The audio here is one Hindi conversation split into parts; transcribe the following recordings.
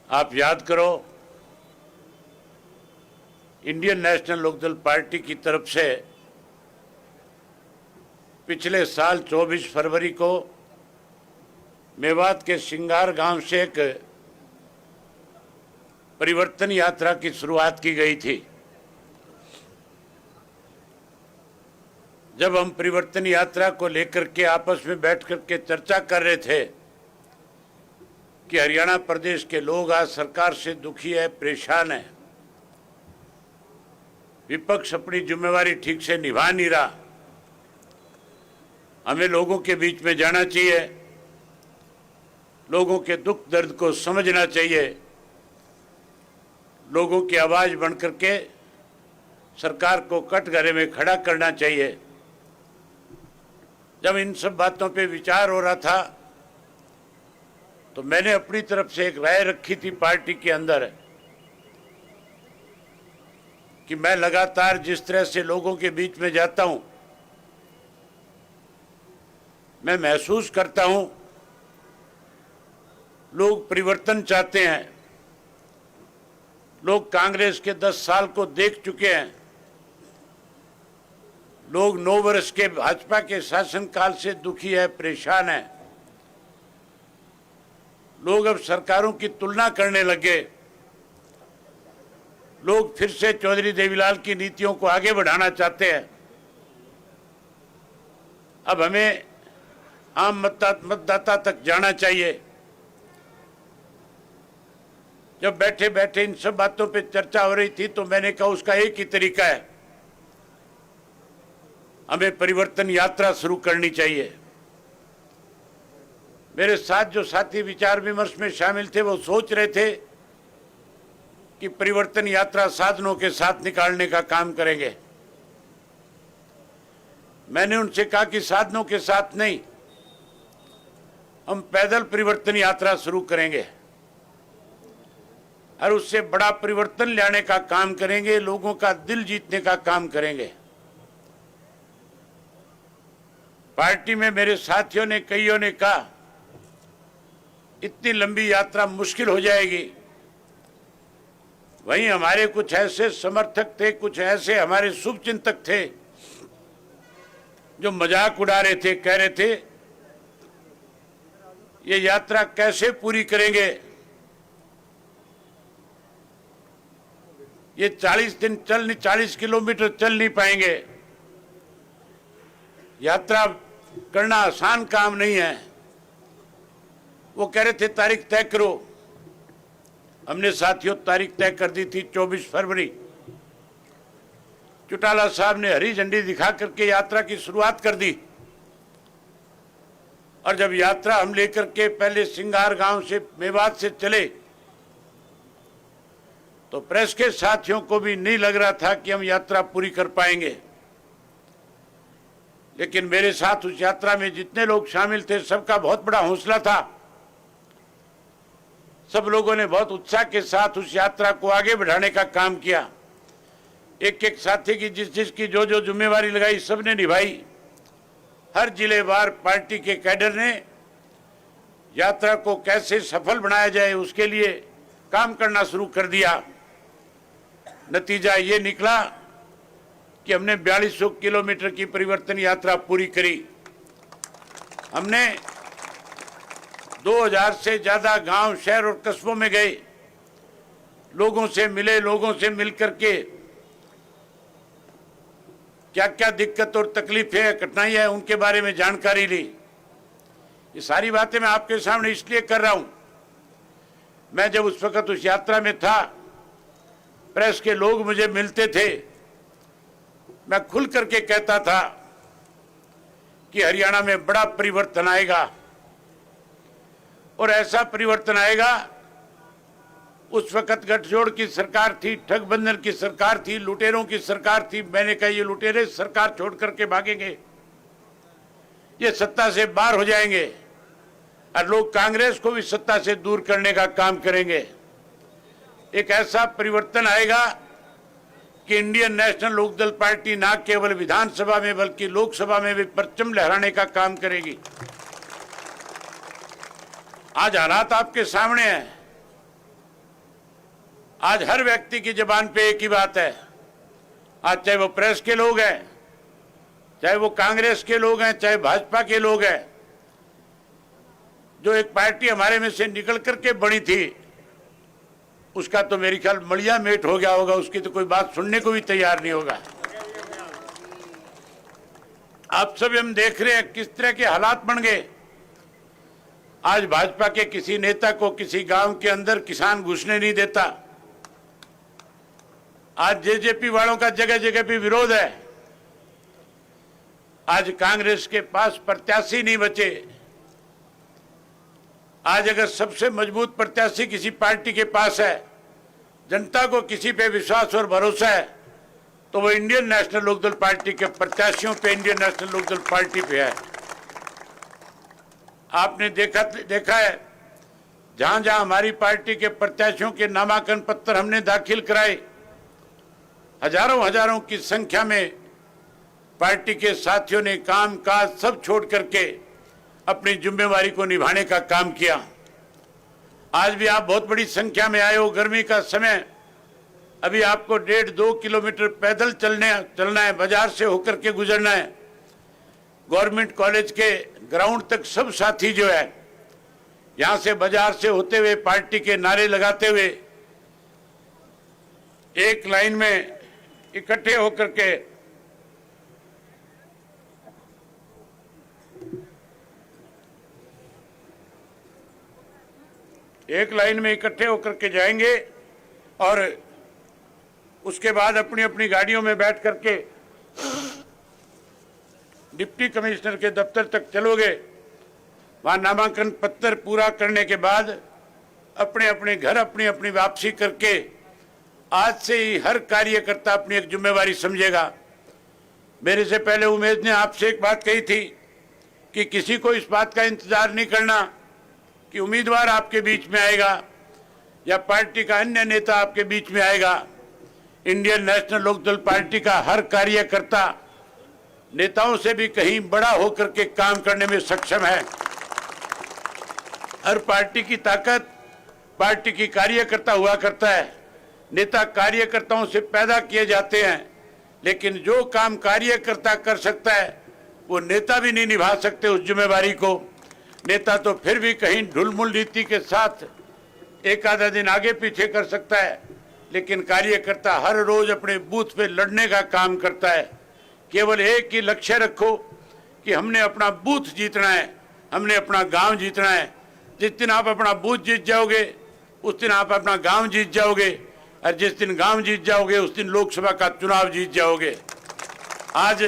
आप याद करो, इंडियन नेशनल लोकदल पार्टी की तरफ से पिछले साल 24 फरवरी को मेवात के सिंगार गांव से एक परिवर्तन यात्रा की शुरुआत की गई थी। जब हम परिवर्तन यात्रा को लेकर के आपस में बैठ कर के चर्चा कर रहे थे कि हरियाणा प्रदेश के लोग आज सरकार से दुखी है, परेशान है, विपक्ष अपनी जिम्मेवारी ठीक से निभा नहीं रहा, हमें लोगों के बीच में जाना चाहिए, लोगों के दुख दर्द को समझना चाहिए, लोगों की आवाज बन करके सरकार को कटघरे में खड़ा करना चाहिए। जब इन सब बातों पे विचार हो रहा था तो मैंने अपनी तरफ से एक राय रखी थी पार्टी के अंदर कि मैं लगातार जिस तरह से लोगों के बीच में जाता हूं, मैं महसूस करता हूं लोग परिवर्तन चाहते हैं। लोग कांग्रेस के 10 साल को देख चुके हैं, लोग 9 वर्ष के भाजपा के शासनकाल से दुखी है, परेशान है। लोग अब सरकारों की तुलना करने लगे, लोग फिर से चौधरी देवीलाल की नीतियों को आगे बढ़ाना चाहते हैं। अब हमें आम मतदाता तक जाना चाहिए। जब बैठे बैठे इन सब बातों पे चर्चा हो रही थी तो मैंने कहा उसका एक ही तरीका है, हमें परिवर्तन यात्रा शुरू करनी चाहिए। मेरे साथ जो साथी विचार विमर्श में शामिल थे वो सोच रहे थे कि परिवर्तन यात्रा साधनों के साथ निकालने का काम करेंगे। मैंने उनसे कहा कि साधनों के साथ नहीं, हम पैदल परिवर्तन यात्रा शुरू करेंगे और उससे बड़ा परिवर्तन लाने का काम करेंगे, लोगों का दिल जीतने का काम करेंगे। पार्टी में मेरे साथियों ने, कईयों ने कहा इतनी लंबी यात्रा मुश्किल हो जाएगी। वहीं हमारे कुछ ऐसे समर्थक थे, कुछ ऐसे हमारे शुभचिंतक थे जो मजाक उड़ा रहे थे, कह रहे थे ये यात्रा कैसे पूरी करेंगे, ये 40 किलोमीटर चल नहीं पाएंगे, यात्रा करना आसान काम नहीं है। वो कह रहे थे तारीख तय करो। हमने साथियों तारीख तय कर दी थी 24 फरवरी। चौटाला साहब ने हरी झंडी दिखा करके यात्रा की शुरुआत कर दी और जब यात्रा हम लेकर के पहले सिंगार गांव से मेवात से चले तो प्रेस के साथियों को भी नहीं लग रहा था कि हम यात्रा पूरी कर पाएंगे। लेकिन मेरे साथ उस यात्रा में जितने लोग शामिल थे सबका बहुत बड़ा हौसला था। सब लोगों ने बहुत उत्साह के साथ उस यात्रा को आगे बढ़ाने का काम किया। एक एक साथी की जिसकी जो जो जिम्मेवारी लगाई सबने निभाई। हर जिलेवार पार्टी के कैडर ने यात्रा को कैसे सफल बनाया जाए उसके लिए काम करना शुरू कर दिया। नतीजा ये निकला कि हमने 4200 किलोमीटर की परिवर्तन यात्रा पूरी करी। हमने 2000 से ज्यादा गांव, शहर और कस्बों में गए, लोगों से मिले, लोगों से मिलकर के क्या क्या दिक्कत और तकलीफें, कठिनाई है उनके बारे में जानकारी ली। ये सारी बातें मैं आपके सामने इसलिए कर रहा हूं, मैं जब उस वक्त उस यात्रा में था, प्रेस के लोग मुझे मिलते थे, मैं खुल करके कहता था कि हरियाणा में बड़ा परिवर्तन आएगा और ऐसा परिवर्तन आएगा। उस वक्त गठजोड़ की सरकार थी, ठगबंधन की सरकार थी, लुटेरों की सरकार थी। मैंने कहा ये लुटेरे सरकार छोड़ करके भागेंगे, ये सत्ता से बाहर हो जाएंगे और लोग कांग्रेस को भी सत्ता से दूर करने का काम करेंगे। एक ऐसा परिवर्तन आएगा कि इंडियन नेशनल लोकदल पार्टी न केवल विधानसभा में बल्कि लोकसभा में भी परचम लहराने का काम करेगी। आज हालात आपके सामने हैं। आज हर व्यक्ति की जुबान पे एक ही बात है। आज चाहे वो प्रेस के लोग हैं, चाहे वो कांग्रेस के लोग हैं, चाहे भाजपा के लोग हैं, जो एक पार्टी हमारे में से निकल करके बनी थी, उसका तो मेरी ख्याल मलिया मेट हो गया होगा, उसकी तो कोई बात सुनने को भी तैयार नहीं होगा। आप सब हम देख रहे हैं किस तरह के हालात बन गए। आज भाजपा के किसी नेता को किसी गांव के अंदर किसान घुसने नहीं देता। आज जेजेपी वालों का जगह जगह पे विरोध है। आज कांग्रेस के पास प्रत्याशी नहीं बचे। आज अगर सबसे मजबूत प्रत्याशी किसी पार्टी के पास है, जनता को किसी पे विश्वास और भरोसा है, तो वो इंडियन नेशनल लोकदल पार्टी के प्रत्याशियों पे, इंडियन नेशनल लोकदल पार्टी पे है। आपने देखा है जहां जहां हमारी पार्टी के प्रत्याशियों के नामांकन पत्र हमने दाखिल कराए, हजारों की संख्या में पार्टी के साथियों ने काम काज सब छोड़ करके अपनी जिम्मेवारी को निभाने का काम किया। आज भी आप बहुत बड़ी संख्या में आए हो। गर्मी का समय, अभी आपको 1.5-2 किलोमीटर पैदल चलना है, बाजार से होकर के गुजरना है। गवर्नमेंट कॉलेज के ग्राउंड तक सब साथी जो है, यहां से बाजार से होते हुए पार्टी के नारे लगाते हुए एक लाइन में इकट्ठे होकर के जाएंगे और उसके बाद अपनी अपनी गाड़ियों में बैठ करके डिप्टी कमिश्नर के दफ्तर तक चलोगे। वहां नामांकन पत्र पूरा करने के बाद अपने अपने घर अपनी अपनी वापसी करके आज से ही हर कार्यकर्ता अपनी एक जिम्मेवारी समझेगा। मेरे से पहले उमेश ने आपसे एक बात कही थी कि किसी को इस बात का इंतजार नहीं करना कि उम्मीदवार आपके बीच में आएगा या पार्टी का अन्य नेता आपके बीच में आएगा। इंडियन नेशनल लोकदल पार्टी का हर कार्यकर्ता नेताओं से भी कहीं बड़ा होकर के काम करने में सक्षम है। हर पार्टी की ताकत पार्टी की कार्यकर्ता हुआ करता है। नेता कार्यकर्ताओं से पैदा किए जाते हैं, लेकिन जो काम कार्यकर्ता कर सकता है वो नेता भी नहीं निभा सकते उस जिम्मेवारी को। नेता तो फिर भी कहीं ढुलमुल नीति के साथ एक आधा दिन आगे पीछे कर सकता है, लेकिन कार्यकर्ता हर रोज अपने बूथ पे लड़ने का काम करता है। केवल एक ही लक्ष्य रखो कि हमने अपना बूथ जीतना है, हमने अपना गांव जीतना है। जिस दिन आप अपना बूथ जीत जाओगे उस दिन आप अपना गांव जीत जाओगे, और जिस दिन गांव जीत जाओगे उस दिन लोकसभा का चुनाव जीत जाओगे। आज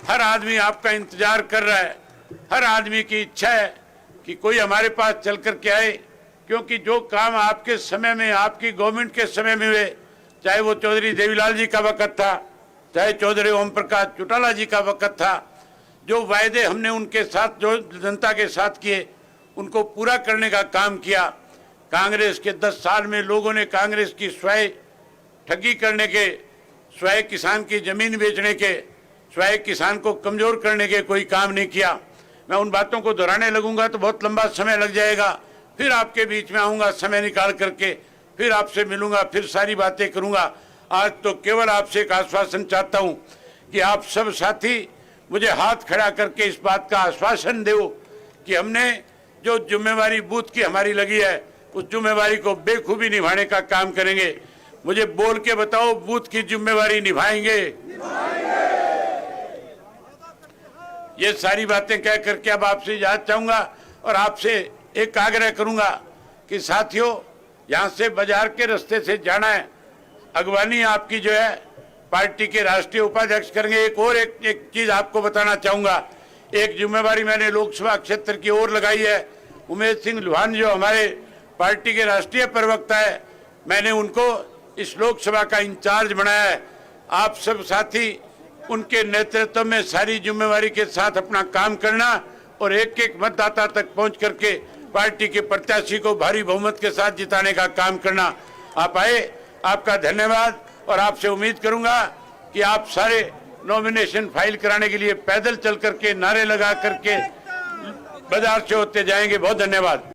हर आदमी आपका इंतजार कर रहा है। हर आदमी की इच्छा है कि कोई हमारे पास चल कर के आए, क्योंकि जो काम आपके समय में, आपकी गवर्नमेंट के समय में हुए, चाहे वो चौधरी देवीलाल जी का वक्त था, चाहे चौधरी ओम प्रकाश चौटाला जी का वक्त था, जो वायदे हमने उनके साथ, जो जनता के साथ किए, उनको पूरा करने का काम किया। कांग्रेस के 10 साल में लोगों ने कांग्रेस की स्वयं ठगी करने के, स्वयं किसान की जमीन बेचने के, स्वयं किसान को कमजोर करने के कोई काम नहीं किया। मैं उन बातों को दोहराने लगूंगा तो बहुत लंबा समय लग जाएगा। फिर आपके बीच में आऊंगा समय निकाल करके, फिर आपसे मिलूंगा, फिर सारी बातें करूंगा। आज तो केवल आपसे एक आश्वासन चाहता हूं कि आप सब साथी मुझे हाथ खड़ा करके इस बात का आश्वासन दो कि हमने जो जिम्मेवारी बूथ की हमारी लगी है उस जिम्मेवारी को बेखूबी निभाने का काम करेंगे। मुझे बोल के बताओ, बूथ की जिम्मेवारी निभाएंगे? ये सारी बातें कह करके अब आपसे इजाजत चाहूंगा और आपसे एक आग्रह करूंगा कि साथियों, यहाँ से बाजार के रास्ते से जाना है। अगवानी आपकी जो है पार्टी के राष्ट्रीय उपाध्यक्ष करेंगे। एक चीज आपको बताना चाहूंगा, एक जिम्मेवारी मैंने लोकसभा क्षेत्र की ओर लगाई है। उमेश सिंह लुहान जो हमारे पार्टी के राष्ट्रीय प्रवक्ता है, मैंने उनको इस लोकसभा का इंचार्ज बनाया है। आप सब साथी उनके नेतृत्व में सारी जिम्मेवारी के साथ अपना काम करना और एक एक मतदाता तक पहुंच करके पार्टी के प्रत्याशी को भारी बहुमत के साथ जिताने का काम करना। आप आए, आपका धन्यवाद, और आपसे उम्मीद करूंगा कि आप सारे नॉमिनेशन फाइल कराने के लिए पैदल चल करके, नारे लगा करके बाजार से होते जाएंगे। बहुत धन्यवाद।